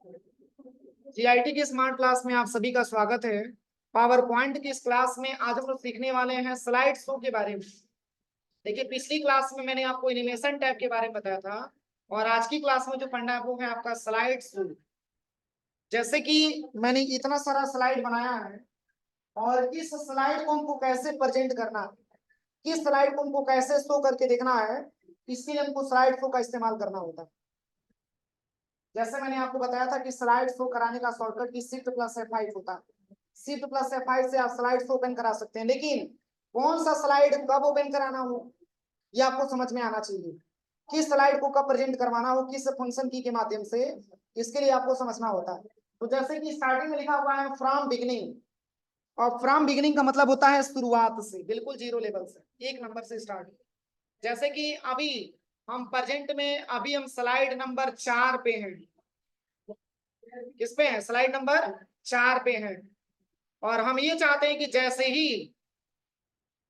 GIT की smart class में आप सभी का स्वागत है। पावर पॉइंट की इस क्लास में आज हम लोग सीखने वाले हैं स्लाइड शो के बारे में। देखिए, पिछली क्लास में मैंने आपको एनिमेशन टैब के बारे में बताया था और आज की क्लास में जो पढ़ना है वो है आपका स्लाइड शो। जैसे कि मैंने इतना सारा स्लाइड बनाया है और इस स्लाइड को हमको कैसे प्रेजेंट करना है, किस स्लाइड को हमको कैसे शो करके देखना है, इसके लिए हमको स्लाइड शो का इस्तेमाल करना होता है। जैसे मैंने आपको बताया था कि स्लाइड शो कराने का शॉर्टकट की शिफ्ट प्लस F5 होता है। शिफ्ट प्लस F5 से आप स्लाइड शो ओपन करा सकते हैं, लेकिन कौन सा स्लाइड कब ओपन कराना हो ये आपको समझ में आना चाहिए। किस स्लाइड को कब प्रेजेंट करवाना हो, किस फंक्शन की के माध्यम से, इसके लिए आपको समझना होता है। तो जैसे कि स्टार्टिंग में लिखा हुआ है फ्रॉम बिगिनिंग, और फ्रॉम बिगिनिंग का मतलब होता है शुरुआत से, बिल्कुल जीरो लेवल से, एक नंबर से स्टार्ट। जैसे कि अभी हम प्रेजेंट में अभी हम स्लाइड नंबर 4 पे हैं। किस पे है? स्लाइड नंबर 4 पे है। और हम ये चाहते हैं कि जैसे ही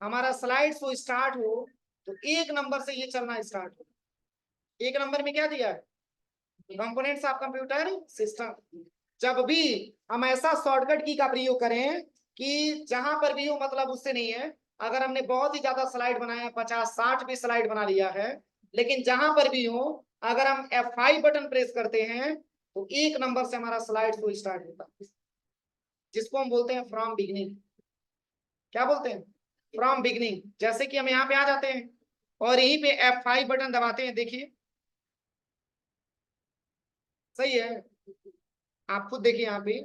हमारा स्लाइड शो स्टार्ट हो तो एक नंबर से ये चलना स्टार्ट हो। एक नंबर में क्या दिया है? Components of computer system. जब भी हम ऐसा शॉर्टकट की का प्रयोग करें कि जहां पर भी हो, मतलब उससे नहीं है, अगर हमने बहुत ही ज्यादा स्लाइड बनाया, 50-60 भी स्लाइड बना लिया है, लेकिन जहां पर भी हो अगर हम F5 बटन प्रेस करते हैं तो एक नंबर से हमारा स्लाइड शो स्टार्ट होता है, जिसको हम बोलते हैं फ्रॉम बिगिनिंग। क्या बोलते हैं? From beginning. जैसे कि हम यहाँ पे आ जाते हैं और यहीं पे F5 बटन दबाते हैं, देखिए सही है। आप खुद देखिए, यहाँ पे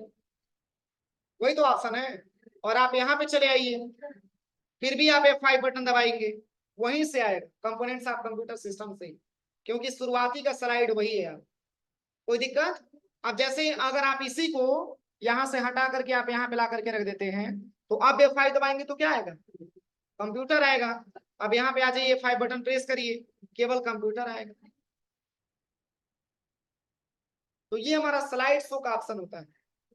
वही तो ऑप्शन है। और आप यहाँ पे चले आइए, फिर भी आप F5 बटन दबाएंगे, वहीं से आएगा, कंपोनेंट्स ऑफ कंप्यूटर सिस्टम से, क्योंकि शुरुआती का स्लाइड वही है। कोई दिक्कत? अब जैसे अगर आप इसी को यहाँ से हटा करके आप यहाँ पे ला करके रख देते हैं तो अब F5 दबाएंगे तो क्या आएगा? कंप्यूटर आएगा। अब यहाँ पे आ जाइए, F5 बटन प्रेस करिए, केवल कंप्यूटर आएगा। तो ये हमारा स्लाइड शो का ऑप्शन होता है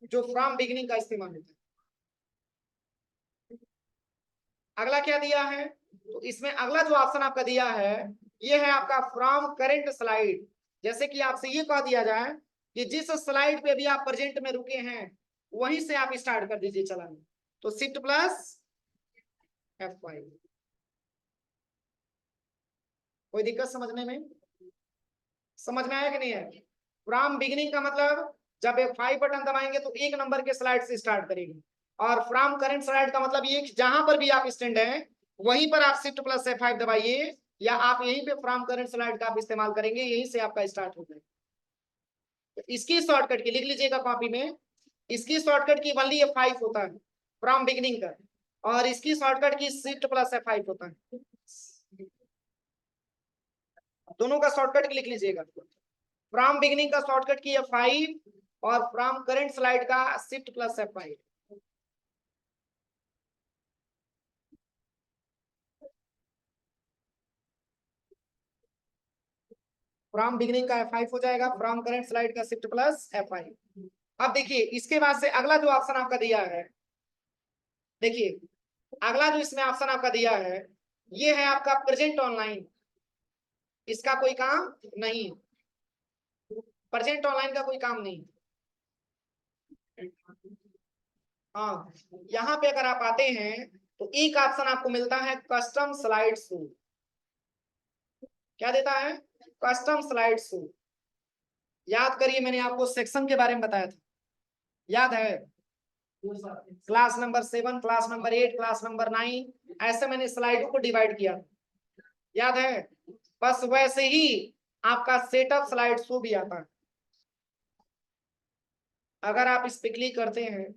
जो फ्रॉम बिगिनिंग का इस्तेमाल होता है। अगला क्या दिया है? तो इसमें अगला जो ऑप्शन आपका दिया है ये है आपका फ्रॉम करेंट स्लाइड। जैसे कि आपसे ये कह दिया जाए कि जिस स्लाइड पे भी आप प्रेजेंट में रुके हैं वहीं से आप स्टार्ट कर दीजिए चलाना, तो शिफ्ट प्लस F5। कोई दिक्कत समझने में? समझ में आया कि नहीं है? फ्रॉम बिगिनिंग का मतलब जब F5 बटन दबाएंगे तो एक नंबर के स्लाइड से स्टार्ट करेंगे, और फ्रॉम करंट स्लाइड का मतलब ये जहां पर भी आप स्टैंड हैं वहीं पर आप शिफ्ट प्लस F5 दबाइए, या आप यहीं पे फ्रॉम करंट स्लाइड का आप इस्तेमाल करेंगे, यहीं से आपका स्टार्ट हो जाएगा। तो इसकी शॉर्टकट की लिख लीजिएगा कॉपी में, इसकी शॉर्टकट की ओनली F5 होता है फ्रॉम बिगिनिंग का, और इसकी शॉर्टकट की शिफ्ट प्लस F5 होता है। दोनों का शॉर्टकट लिख लीजिएगा। फ्रॉम बिगिनिंग का शॉर्टकट की F5 और फ्रॉम करंट स्लाइड का shift plus F5। From beginning का F5 हो जाएगा, फ्रॉम करंट स्लाइड का शिफ्ट प्लस F5। अब देखिए इसके बाद से अगला जो ऑप्शन आपका दिया है, देखिए अगला जो इसमें ऑप्शन आपका दिया है ये है आपका प्रेजेंट ऑनलाइन। इसका कोई काम नहीं, प्रेजेंट ऑनलाइन का कोई काम नहीं। हाँ, यहाँ पे अगर आप आते हैं तो एक ऑप्शन आपको मिलता है कस्टम स्लाइड शो। क्या देता है? Custom slide show. याद करिए, मैंने आपको सेक्शन के बारे में बताया था, याद है? Class number 7, class number 8, class number 9, ऐसे मैंने स्लाइडों को डिवाइड किया, याद है? बस वैसे ही आपका सेटअप स्लाइड शो भी आता है। अगर आप इस पे क्लिक करते हैं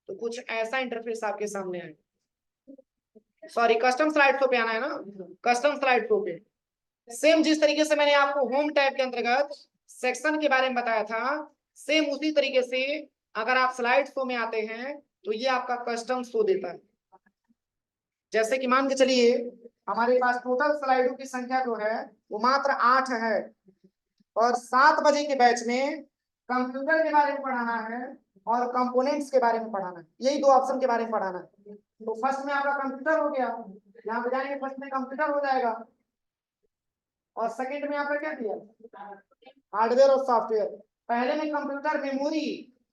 तो कुछ ऐसा इंटरफेस आपके सामने आएगा। सॉरी, कस्टम स्लाइड शो पे आना है ना, कस्टम स्लाइड शो पे। सेम जिस तरीके से मैंने आपको होम टैब के अंतर्गत सेक्शन के बारे में बताया था, सेम उसी तरीके से अगर आप स्लाइड शो में आते हैं तो ये आपका कस्टम शो देता है। जैसे कि मान के चलिए हमारे पास टोटल स्लाइडों की संख्या जो है वो मात्र 8 है, और 7 बजे के बैच में कंप्यूटर के बारे में पढ़ाना है और कंपोनेंट्स के बारे में पढ़ाना है, यही दो ऑप्शन के बारे में पढ़ाना है। तो फर्स्ट में आपका कंप्यूटर हो गया, यहाँ पे जाएंगे फर्स्ट में कंप्यूटर हो जाएगा, और सेकंड में आपका क्या दिया? हार्डवेयर और सॉफ्टवेयर। पहले में कंप्यूटर मेमोरी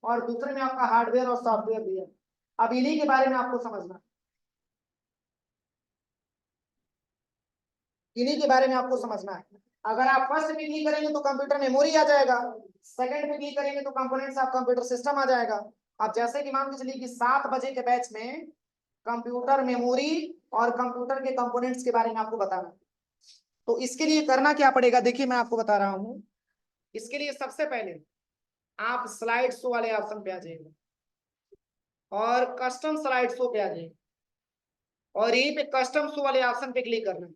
और दूसरे में आपका हार्डवेयर और सॉफ्टवेयर भी है। अब इन्हीं के बारे में आपको समझना है, इन्हीं के बारे में आपको समझना है। अगर आप फर्स्ट पे क्लिक करेंगे तो कंप्यूटर मेमोरी आ जाएगा, सेकंड पे क्लिक करेंगे तो कंपोनेंट्स ऑफ कंप्यूटर सिस्टम आ जाएगा। अब जैसे कि मान के चलिए कि 7 बजे के बैच में कंप्यूटर मेमोरी और कंप्यूटर के कंपोनेंट्स के बारे में आपको बताना, तो इसके लिए करना क्या पड़ेगा, देखिए मैं आपको बता रहा हूं। इसके लिए सबसे पहले आप स्लाइड शो वाले ऑप्शन पे आ जाइए और कस्टम स्लाइड शो पे आ जाइए और यहीं पे कस्टम शो वाले ऑप्शन पे क्लिक करना है।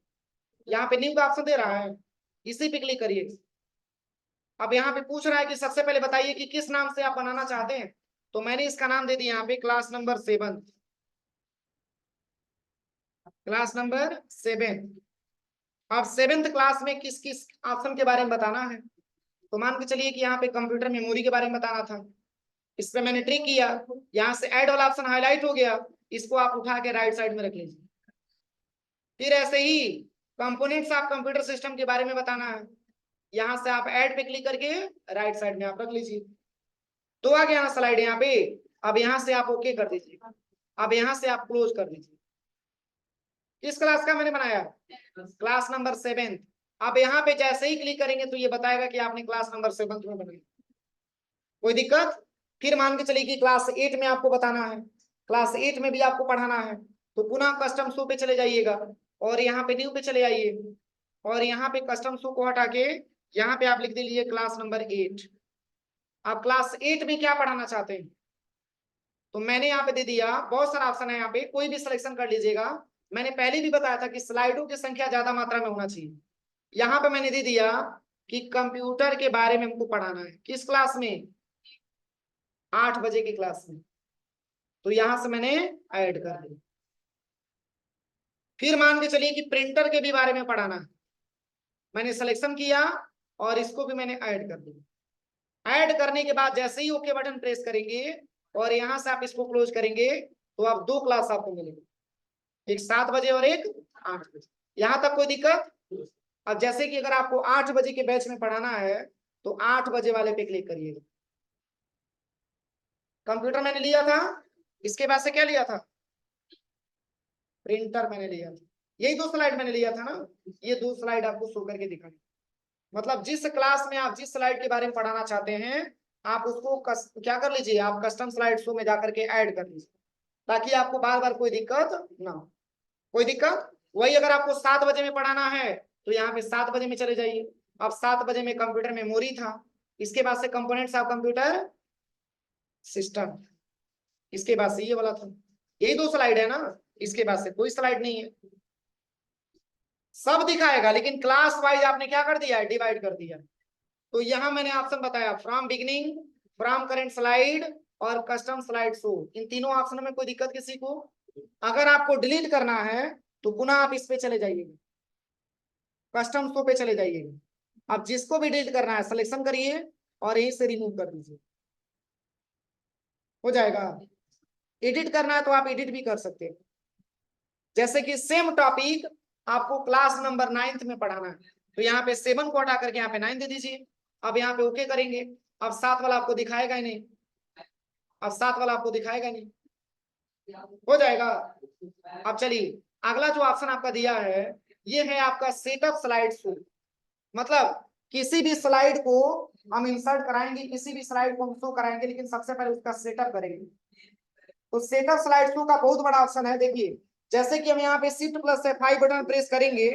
यहाँ पे न्यू का ऑप्शन दे रहा है, इसी पे क्लिक करिए। अब यहाँ पे पूछ रहा है कि सबसे पहले बताइए कि किस नाम से आप बनाना चाहते हैं, तो मैंने इसका नाम दे दिया यहाँ पे क्लास नंबर 7, क्लास नंबर 7। अब 7th क्लास में किस किस ऑप्शन के बारे में बताना है, तो मान के चलिए कि यहाँ पे कंप्यूटर मेमोरी के बारे में बताना था, इस पे मैंने ट्रिक किया, यहाँ से ऐड वाला ऑप्शन हाईलाइट हो गया, इसको आप उठा के राइट साइड में रख लीजिए। फिर ऐसे ही कंपोनेंट्स ऑफ कंप्यूटर सिस्टम के बारे में बताना है, यहाँ से आप ऐड पे क्लिक करके राइट साइड में आप रख लीजिए। तो आ गया ना स्लाइड यहाँ पे। अब यहाँ से आप ओके कर दीजिए, अब यहाँ से आप क्लोज कर दीजिए। किस क्लास का मैंने बनाया, क्लास नंबर 7। अब यहाँ पे जैसे ही क्लिक करेंगे तो ये बताएगा कि आपने क्लास नंबर 7 में बनाया, कोई दिक्कत। फिर मान के चलिए कि क्लास 8 में आपको बताना है, क्लास 8 में भी आपको पढ़ाना है, तो पुनः कस्टम शो पे चले जाइएगा और यहाँ पे न्यू पे चले आइए और यहाँ पे कस्टम शो को हटा के यहाँ पे आप लिख दीजिए क्लास नंबर 8। आप क्लास 8 में क्या पढ़ाना चाहते हैं, तो मैंने यहाँ पे दे दिया, बहुत सारा ऑप्शन है यहाँ पे, कोई भी सिलेक्शन कर लीजिएगा। मैंने पहले भी बताया था कि स्लाइडों की संख्या ज्यादा मात्रा में होना चाहिए। यहाँ पे मैंने दे दिया कि कंप्यूटर के बारे में हमको पढ़ाना है, किस क्लास में, 8 बजे की क्लास में, तो यहां से मैंने ऐड कर दिया। फिर मान के चलिए कि प्रिंटर के भी बारे में पढ़ाना है, मैंने सिलेक्शन किया और इसको भी मैंने ऐड कर दिया। ऐड करने के बाद जैसे ही ओके बटन प्रेस करेंगे और यहां से आप इसको क्लोज करेंगे तो आप 2 क्लास आपको मिलेंगे, एक 7 बजे और एक 8 बजे। यहां तक कोई दिक्कत। अब जैसे कि अगर आपको 8 बजे के बैच में पढ़ाना है तो 8 बजे वाले पे क्लिक करिएगा। कंप्यूटर मैंने लिया था, इसके बाद से क्या लिया था, प्रिंटर मैंने लिया था, यही 2 स्लाइड मैंने लिया था ना, ये 2 स्लाइड आपको शो करके दिखाई। मतलब जिस क्लास में आप जिस स्लाइड के बारे में पढ़ाना चाहते हैं आप उसको क्या कर लीजिए, आप कस्टम स्लाइड शो में जाकर के ऐड कर लीजिए, ताकि आपको बार बार कोई दिक्कत ना हो। कोई दिक्कत। वही अगर आपको 7 बजे में पढ़ाना है तो यहाँ पे 7 बजे में चले जाइए। अब 7 बजे में कंप्यूटर मेमोरी था, इसके बाद से कंपोनेंट्स ऑफ कंप्यूटर सिस्टम, इसके बाद से ये वाला था, यही 2 स्लाइड है ना, इसके बाद से कोई स्लाइड नहीं है। सब दिखाएगा लेकिन क्लास वाइज आपने क्या कर दिया है, डिवाइड कर दिया। तो यहां मैंने ऑप्शन बताया from beginning, from current slide और कस्टम स्लाइड शो, इन तीनों ऑप्शन में कोई दिक्कत किसी को। अगर आपको डिलीट करना है तो पुनः आप इस पे चले जाइए, कस्टम शो पे चले जाइए। अब जिसको भी डिलीट करना है सिलेक्शन करिए और यहीं से रिमूव कर दीजिए, हो जाएगा। एडिट करना है तो आप एडिट भी कर सकते हैं, जैसे कि सेम टॉपिक आपको क्लास नंबर 9th में पढ़ाना है तो यहाँ पे 7 को हटा करके यहाँ पे 9 दे दीजिए। अब यहाँ पे ओके करेंगे, अब 7 वाला आपको दिखाएगा ही नहीं, अब 7 वाला आपको दिखाएगा नहीं, हो जाएगा। अब चलिए अगला जो ऑप्शन आपका दिया है ये है आपका सेटअप स्लाइड शो। मतलब किसी भी स्लाइड को हम इंसर्ट कराएंगे, किसी भी स्लाइड को हम शो कराएंगे, लेकिन सबसे पहले उसका सेटअप करेंगे। तो सेटअप स्लाइड शो का बहुत बड़ा ऑप्शन है, देखिए जैसे कि हम यहाँ पे Shift+F5 बटन प्रेस करेंगे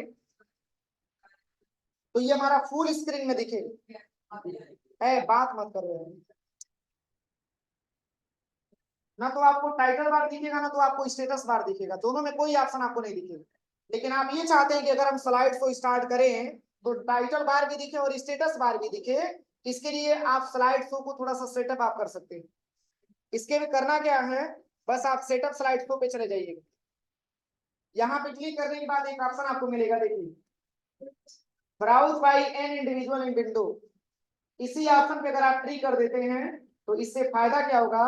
तो ये हमारा फुल स्क्रीन में दिखेगा। बात मत करो ना, तो आपको टाइटल बार दिखेगा ना तो आपको स्टेटस बार दिखेगा, दोनों में कोई ऑप्शन आपको नहीं दिखेगा। लेकिन आप ये चाहते हैं कि अगर हम स्लाइड को स्टार्ट करें तो टाइटल बार भी दिखे और स्टेटस बार भी दिखे, इसके लिए आप स्लाइड शो को थोड़ा सा सेटअप आप कर सकते हैं। इसके में करना क्या है, बस आप सेटअप स्लाइड शो पे चले जाइएगा। यहाँ पे क्लिक करने के बाद एक ऑप्शन आपको मिलेगा, देखिए browse by an individual in window. इसी ऑप्शन पे अगर आप क्लिक कर देते हैं तो इससे फायदा क्या होगा,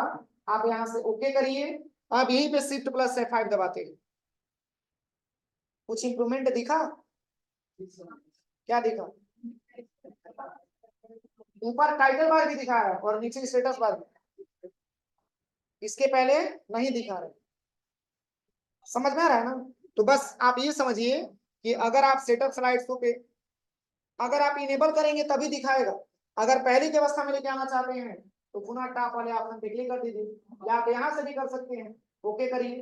आप यहाँ से ओके करिए, आप यहीं पे Shift+F5 दबाते हैं। कुछ इंप्रूवमेंट दिखा, क्या दिखा, ऊपर टाइटल बार भी दिखा रहा है और नीचे स्टेटस बार भी, इसके पहले नहीं दिखा रहा है। समझ में आ रहा है ना? तो बस आप ये समझिए कि अगर आप सेटअप स्लाइड शो पे अगर आप इनेबल करेंगे तभी दिखाएगा। अगर पहले की अवस्था में लेके आना चाहते हैं तो पुनः टॉप वाले ऑप्शन पे क्लिक कर दीजिए, या आप यहाँ से भी कर सकते हैं। ओके करिए,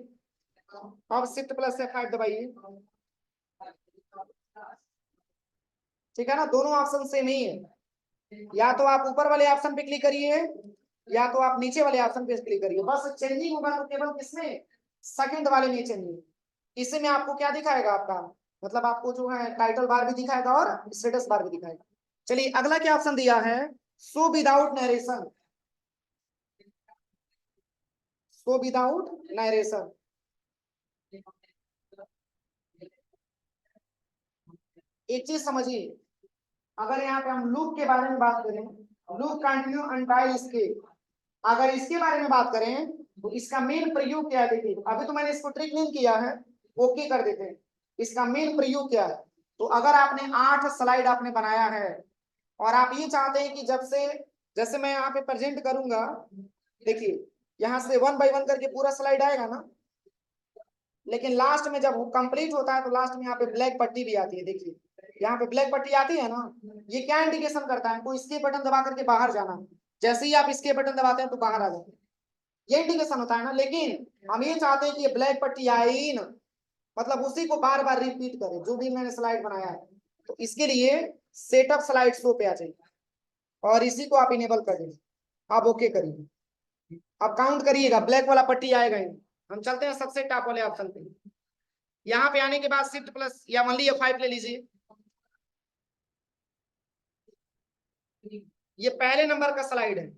अब शिफ्ट प्लस F5 दबाइए। ठीक है ना, दोनों ऑप्शन सेम ही है। या तो आप ऊपर वाले ऑप्शन पे क्लिक करिए या तो आप नीचे वाले ऑप्शन पे क्लिक करिए। बस चेंजिंग होगा तो केवल किसमें, सेकंड वाले में चेंजिंग। इसमें आपको क्या दिखाएगा, आपका मतलब आपको जो है टाइटल बार भी दिखाएगा और स्टेटस बार भी दिखाएगा। चलिए अगला क्या ऑप्शन दिया है, show without narration. Show without narration, एक चीज समझिए, अगर यहाँ पे हम लूप के बारे में बात करें, लूप कंटिन्यू अनटाइल स्केप, अगर इसके बारे में बात करें तो इसका मेन प्रयोग क्या है। देखिए अभी तो मैंने इसको ट्रिक नहीं किया है, ओके कर देते हैं। इसका मेन प्रयोग क्या है, तो अगर आपने 8 स्लाइड आपने बनाया है और आप ये चाहते हैं कि जब से, जैसे मैं यहाँ पे प्रेजेंट करूंगा, देखिए यहाँ से 1 बाय 1 करके पूरा स्लाइड आएगा ना, लेकिन लास्ट में जब वो कंप्लीट होता है तो लास्ट में यहाँ पे ब्लैक पट्टी भी आती है। देखिए यहाँ पे ब्लैक पट्टी आती है ना, ये क्या इंडिकेशन करता है, कोई इसके बटन दबा करके बाहर जाना। जैसे ही आप इसके बटन दबाते हैं तो बाहर आ जाते हैं, ये इंडिकेशन होता है ना। लेकिन हम ये चाहते हैं कि ये ब्लैक पट्टी आए ही ना, मतलब उसी को बार बार रिपीट करें जो भी मैंने स्लाइड बनाया है। तो इसके लिए सेटअप स्लाइड शो पे आ जाइए और इसी को आप इनेबल कर देंगे। आप ओके करिए, आप काउंट करिएगा, ब्लैक वाला पट्टी आएगा ही। हम चलते हैं सबसे टॉप वाले ऑप्शन पे। यहाँ पे आने के बाद शिफ्ट प्लस या ओनली F5 ले लीजिए। ये पहले नंबर का स्लाइड है,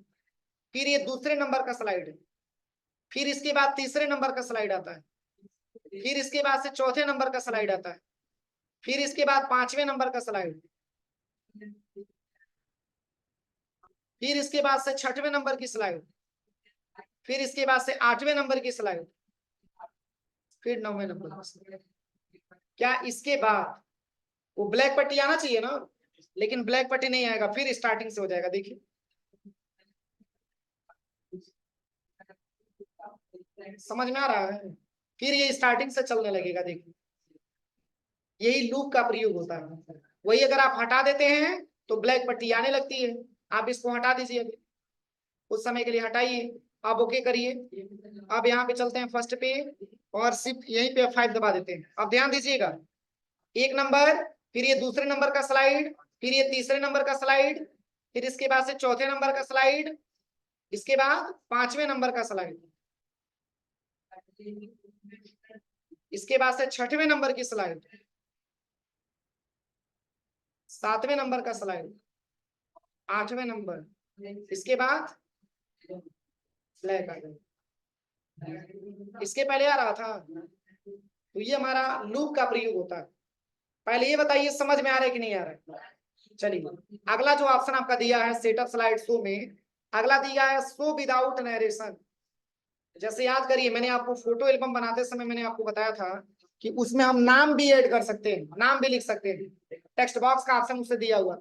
फिर ये दूसरे नंबर का स्लाइड है, फिर इसके बाद तीसरे नंबर का स्लाइड आता है, फिर इसके बाद से चौथे नंबर का स्लाइड आता है, फिर इसके बाद 5वें नंबर का स्लाइड, फिर इसके बाद से 6वें नंबर की स्लाइड, फिर इसके बाद से 8वें नंबर की स्लाइड, फिर 9वें नंबर की स्लाइड। क्या इसके बाद वो ब्लैक पट्टी आना चाहिए ना, लेकिन ब्लैक पट्टी नहीं आएगा, फिर स्टार्टिंग से हो जाएगा। देखिए समझ में आ रहा है, फिर ये स्टार्टिंग से चलने लगेगा। देखिए यही लूप का प्रयोग होता है। वही अगर आप हटा देते हैं तो ब्लैक पट्टी आने लगती है। आप इसको हटा दीजिए, अभी कुछ समय के लिए हटाइए, आप ओके करिए। अब यहाँ पे चलते हैं फर्स्ट पे और सिर्फ यहीं पे F5 दबा देते हैं। अब ध्यान दीजिएगा, एक नंबर, फिर ये दूसरे नंबर का स्लाइड, फिर ये तीसरे नंबर का स्लाइड, फिर इसके बाद से चौथे नंबर का स्लाइड, इसके बाद 5वें नंबर का स्लाइड, इसके बाद से 6वें नंबर की स्लाइड, 7वें नंबर का स्लाइड, 8वें नंबर, इसके बाद ब्लैक आ गया। इसके पहले आ रहा था, तो ये हमारा लूप का प्रयोग होता है। पहले ये बताइए समझ में आ रहा है कि नहीं आ रहा है। चलिए अगला जो ऑप्शन आपका दिया है सेटअप स्लाइड शो में, अगला दिया है शो विदाउट नरेशन। जैसे याद करिए, मैंने आपको फोटो एल्बम बनाते समय मैंने आपको बताया था कि उसमें हम नाम भी ऐड कर सकते हैं, नाम भी लिख सकते हैं, टेक्स्ट बॉक्स का ऑप्शन उससे दिया हुआ।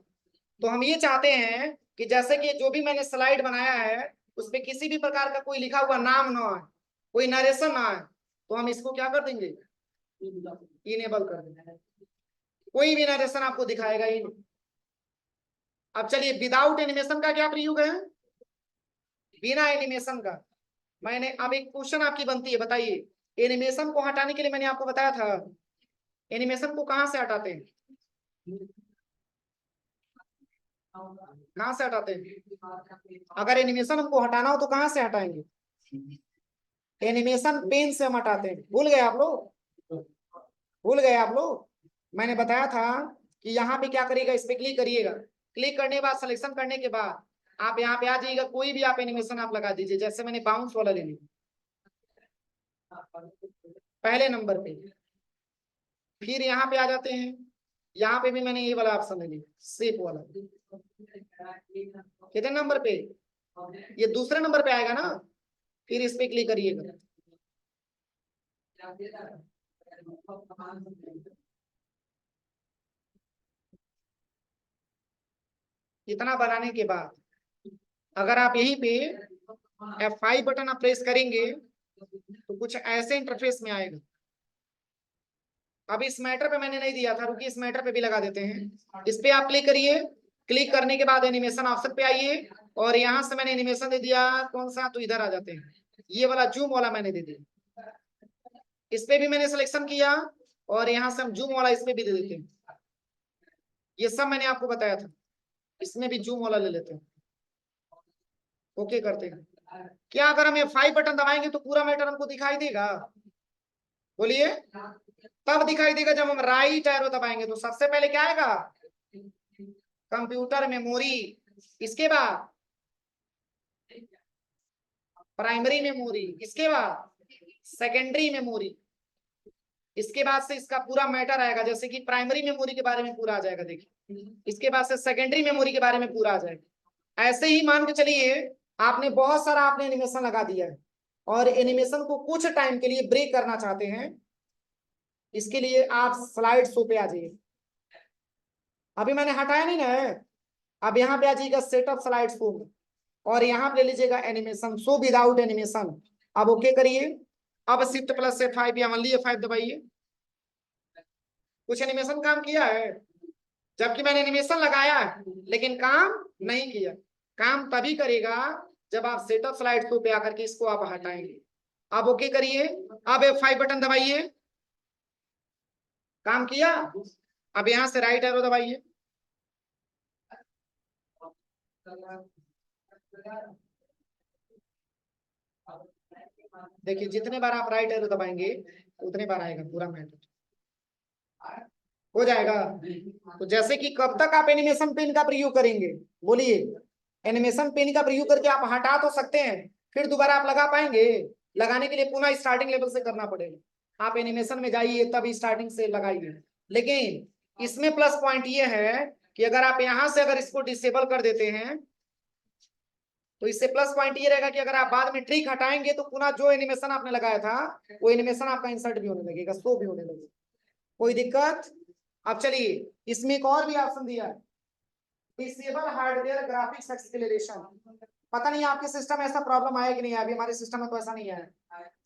तो हम ये चाहते हैं कि जैसे कि जो भी मैंने स्लाइड बनाया है उसमें किसी भी प्रकार का कोई लिखा हुआ नाम ना आए, कोई नरेशन ना आए, तो हम इसको क्या कर देंगे, इनेबल कर देंगे। कोई भी नरेशन आपको दिखाएगा ही नहीं। अब चलिए विदाउट एनिमेशन का क्या प्रयोग है, बिना एनिमेशन का। मैंने अब एक क्वेश्चन आपकी बनती है, बताइए एनिमेशन को हटाने के लिए मैंने आपको बताया था, एनिमेशन को कहां से हटाते हैं, कहां से हटाते हैं। अगर एनिमेशन हमको हटाना हो तो कहां से हटाएंगे, एनिमेशन पेन से हम हटाते हैं। भूल गए आप लोग, भूल गए आप लोग, मैंने बताया था कि यहाँ पे क्या करिएगा, इस पे क्लिक करिएगा, क्लिक करने के बाद सिलेक्शन करने के बाद आप यहाँ पे आ जाइएगा, कोई भी आप एनिमेशन आप लगा दीजिए। जैसे मैंने बाउंस वाला ले लिया पहले नंबर पे, फिर यहाँ पे आ जाते हैं, यहाँ पे भी मैंने ये वाला ऑप्शन ले लिया शेप वाला, कितने नंबर पे, ये दूसरे नंबर पे आएगा ना, फिर इस पे क्लिक करिएगा। इतना बनाने के बाद अगर आप यहीं पे F5 बटन आप प्रेस करेंगे तो कुछ ऐसे इंटरफेस में आएगा। अब इस मैटर पे मैंने नहीं दिया था, रुकिए इस मैटर पे भी लगा देते हैं। इस पे आप क्लिक करिए, क्लिक करने के बाद एनिमेशन ऑप्शन पे आइए और यहाँ से मैंने एनिमेशन दे दिया कौन सा, तो इधर आ जाते हैं, ये वाला जूम वाला मैंने दे दिया। इस पे भी मैंने सिलेक्शन किया और यहाँ से हम जूम वाला इस पे भी दे देते हैं। ये सब मैंने आपको बताया था, इसमें भी जूम वाला ले लेते हैं। ओके करते हैं। क्या अगर हम F5 बटन दबाएंगे तो पूरा मैटर हमको दिखाई देगा? बोलिए। तब दिखाई देगा जब हम राइट एरो दबाएंगे। तो सबसे पहले क्या आएगा? कंप्यूटर मेमोरी, इसके बाद प्राइमरी मेमोरी, इसके बाद सेकेंडरी मेमोरी, इसके बाद से इसका पूरा मैटर आएगा। जैसे कि प्राइमरी मेमोरी के बारे में पूरा आ जाएगा, देखिए इसके बाद से सेकेंडरी मेमोरी के बारे में पूरा आ जाएगा। ऐसे ही मान के चलिए आपने बहुत सारा आपने एनिमेशन लगा दिया है और एनिमेशन को कुछ टाइम के लिए ब्रेक करना चाहते हैं, इसके लिए आप स्लाइड शो पे आ जाइए। अभी मैंने हटाया नहीं ना, अब यहाँ पे आ जाइएगा सेटअप स्लाइड शो और यहाँ पे ले लीजिएगा एनिमेशन शो विदाउट एनिमेशन। अब ओके करिए। अब शिफ्ट प्लस F5 या ओनली F5 दबाइए। कुछ एनिमेशन काम किया है, जबकि मैंने एनिमेशन लगाया है लेकिन काम नहीं किया। काम तभी करेगा जब आप सेटअप स्लाइड शो पे आकर के इसको आप हटाएंगे। अब ओके करिए। अब F5 बटन दबाइए, काम किया। अब यहां से राइट एरो दबाइए। देखिए जितने बार आप राइट एरो दबाएंगे उतने बार आएगा पूरा मैटर, हो जाएगा। तो जैसे कि कब तक आप एनिमेशन पेन का प्रयोग करेंगे? बोलिए। एनिमेशन पेन का प्रयोग करके आप हटा तो सकते हैं, फिर दोबारा आप लगा पाएंगे? लगाने के लिए पुनः स्टार्टिंग लेवल से करना पड़ेगा। आप एनिमेशन में जाइए तब स्टार्टिंग से लगाइए। लेकिन इसमें प्लस पॉइंट ये है कि अगर आप यहां से अगर इसको डिसेबल कर देते हैं तो इससे प्लस पॉइंट ये रहेगा कि अगर आप बाद में ट्रिक हटाएंगे तो पुनः जो एनिमेशन आपने लगाया था वो एनिमेशन आपका इंसर्ट भी होने लगेगा, शो भी होने लगेगा। कोई दिक्कत? अब चलिए इसमें एक और भी ऑप्शन दिया है, डिसेबल हार्डवेयर ग्राफिक्स एक्सेलरेशन। पता नहीं आपके सिस्टम में ऐसा प्रॉब्लम आया कि नहीं आया, अभी हमारे सिस्टम में तो ऐसा नहीं आया।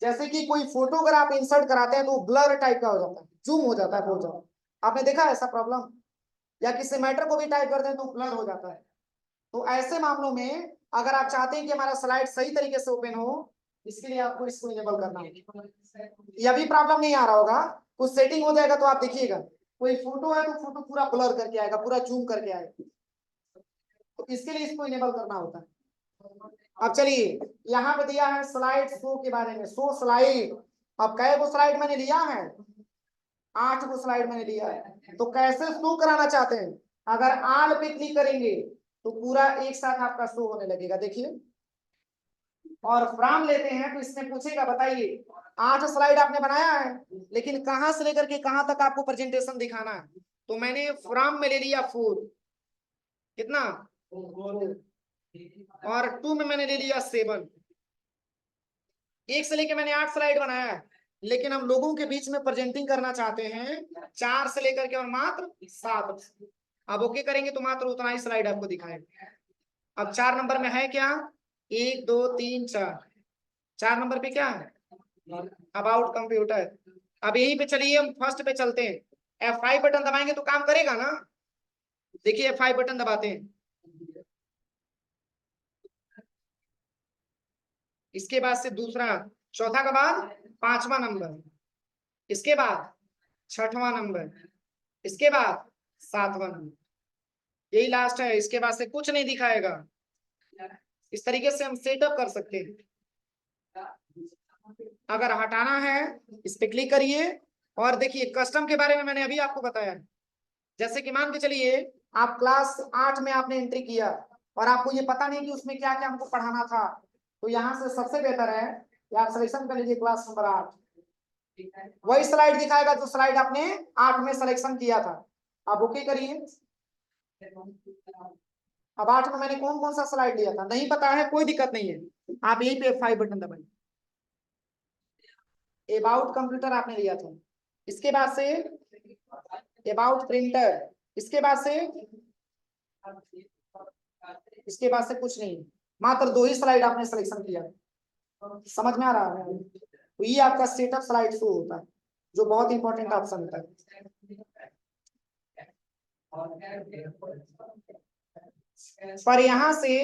जैसे कि कोई फोटो अगर आप इंसर्ट कराते हैं तो ब्लर टाइप का हो जाता है, जूम हो जाता है बहुत ज्यादा। आपने देखा ऐसा प्रॉब्लम? या किसी मैटर को भी टाइप कर दें तो ब्लर हो जाता है। तो ऐसे मामलों में अगर आप चाहते हैं कि हमारा स्लाइड सही तरीके से ओपन हो, इसके लिए आपको इसको इनेबल करना होगा। यह भी प्रॉब्लम नहीं आ रहा होगा, कुछ सेटिंग हो जाएगा तो आप देखिएगा कोई फोटो है तो फोटो पूरा ब्लर करके आएगा, पूरा जूम करके आएगा। तो इसके लिए इसको इनेबल करना होता है। अब चलिए यहाँ पे दिया है स्लाइड शो के बारे में, शो स्लाइड। अब कै गो स्लाइड मैंने लिया है? 8 गो स्लाइड मैंने लिया है। तो कैसे शो कराना चाहते हैं? अगर आल पे क्लिक करेंगे तो पूरा एक साथ आपका शो होने लगेगा, देखिए। और फ्रॉम लेते हैं तो इसमें पूछेगा बताइए 8 स्लाइड आपने बनाया है लेकिन कहां से लेकर के कहां तक आपको प्रेजेंटेशन दिखाना है? तो मैंने फ्रॉम में ले लिया 4, कितना 4, और 2 में मैंने ले लिया 7। एक से लेकर मैंने 8 स्लाइड बनाया है, लेकिन हम लोगों के बीच में प्रेजेंटिंग करना चाहते हैं 4 से लेकर के और मात्र 7। अब ओके करेंगे तो मात्र उतना ही स्लाइड आपको दिखाएगा। अब 4 नंबर में है क्या? 1 2 3 4। 4 नंबर पे क्या है? About computer. अब यहीं पे चलिए हम फर्स्ट पे चलते हैं। F5 बटन दबाएंगे तो काम करेगा ना? देखिए F5 बटन दबाते हैं, इसके बाद से दूसरा, चौथा के बाद 5वां नंबर, इसके बाद 6वां नंबर, इसके बाद 7वां नंबर, यही लास्ट है। इसके बाद से कुछ नहीं दिखाएगा। इस तरीके से हम सेटअप कर सकते हैं। अगर हटाना है इस पे क्लिक करिए और देखिए कस्टम के बारे में मैंने अभी आपको बताया। जैसे कि मान के चलिए आप क्लास 8 में आपने एंट्री किया और आपको ये पता नहीं कि उसमें क्या क्या हमको पढ़ाना था, तो यहाँ से सबसे बेहतर है कि आप सिलेक्शन कर लीजिए क्लास नंबर 8। वही स्लाइड दिखाएगा जो स्लाइड आपने 8 में सिलेक्शन किया था। आप ओके करिए। अब 8 में मैंने कौन कौन सा स्लाइड लिया था नहीं पता है, कोई दिक्कत नहीं है, आप यहीं पे F5 बटन दबाइए। अबाउट कंप्यूटर आपने लिया था, इसके बाद से अबाउट प्रिंटर, इसके बाद से इसके बाद से कुछ नहीं, मात्र 2 ही स्लाइड आपने सिलेक्शन किया। समझ में आ रहा है? तो ये आपका सेटअप स्लाइड शो होता है, जो बहुत इंपॉर्टेंट ऑप्शन होता है। पर यहाँ से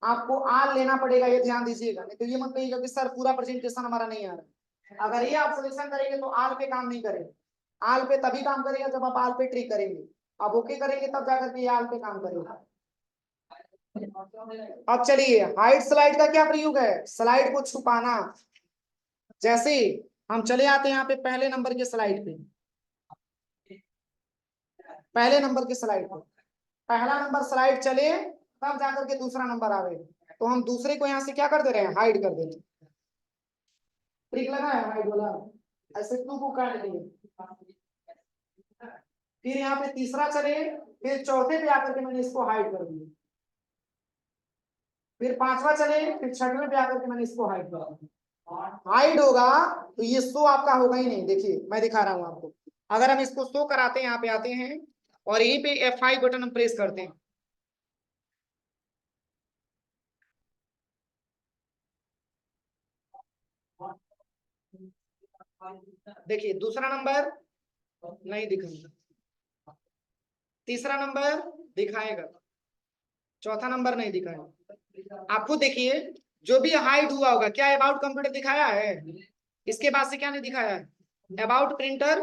आपको आल लेना पड़ेगा, ये ध्यान दीजिएगा, नहीं तो ये मत कहिएगा कि सर पूरा प्रेजेंटेशन हमारा नहीं आ रहा। अगर ये आप सिलेक्शन करेंगे तो आल पे काम नहीं करेगा। आल पे तभी काम करेगा जब आप आल पे ट्रिक करेंगे, आप ओके करेंगे तब जाकर के ये आल पे काम करेगा। अब चलिए, हाइड स्लाइड का क्या प्रयोग है? स्लाइड को छुपाना। जैसे हम चले आते हैं यहाँ पे पहले नंबर के स्लाइड पे, पहले नंबर के स्लाइड पे पहला नंबर स्लाइड चले तब जाकर के दूसरा नंबर आवे, तो हम दूसरे को यहाँ से क्या कर दे रहे हैं? हाइड कर दे रहे हैं। ट्रिक लगा है हाइड वाला, ऐसे टू को काट देंगे। फिर यहाँ पे तीसरा चले, फिर चौथे पे आकर के मैंने इसको हाइड कर दिया। फिर पांचवा चले, फिर छठवें पे आकर के मैंने इसको हाइड कर दिया। हाइड होगा तो ये शो आपका होगा ही नहीं। देखिए मैं दिखा रहा हूं आपको, अगर हम इसको शो कराते हैं, यहाँ पे आते हैं और यहीं पे F5 बटन हम प्रेस करते हैं, देखिए दूसरा नंबर नहीं दिखाएगा, तीसरा नंबर दिखाएगा, चौथा नंबर नहीं दिखाएगा। आपको देखिए जो भी हाइड हुआ होगा, क्या अबाउट कंप्यूटर दिखाया है? इसके बाद से क्या नहीं दिखाया है? अबाउट प्रिंटर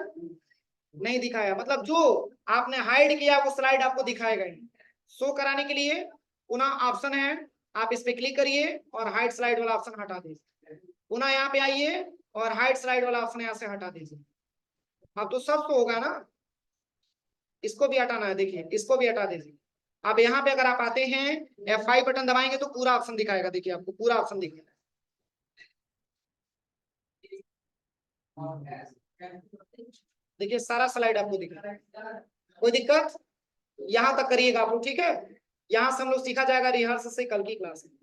नहीं दिखाया। मतलब जो आपने हाइड किया वो स्लाइड आपको दिखाएगा ही। शो कराने के लिए पुनः ऑप्शन है, आप इस पे क्लिक करिए और हाइड स्लाइड वाला ऑप्शन हटा दीजिए। पुनः यहाँ पे आइए और हाइड स्लाइड वाला ऑप्शन यहाँ से हटा दीजिए। अब तो सब शो होगा ना। इसको भी हटाना है, देखिए इसको भी हटा दीजिए। अब यहाँ पे अगर आप आते हैं F5 बटन दबाएंगे तो पूरा ऑप्शन दिखाएगा। देखिए आपको पूरा ऑप्शन दिखेगा। देखिए सारा स्लाइड आपको दिख रहा है। कोई दिक्कत? यहाँ तक करिएगा आप लोग, ठीक है? यहाँ से हम लोग सीखा जाएगा रिहर्सल से कल की क्लास में।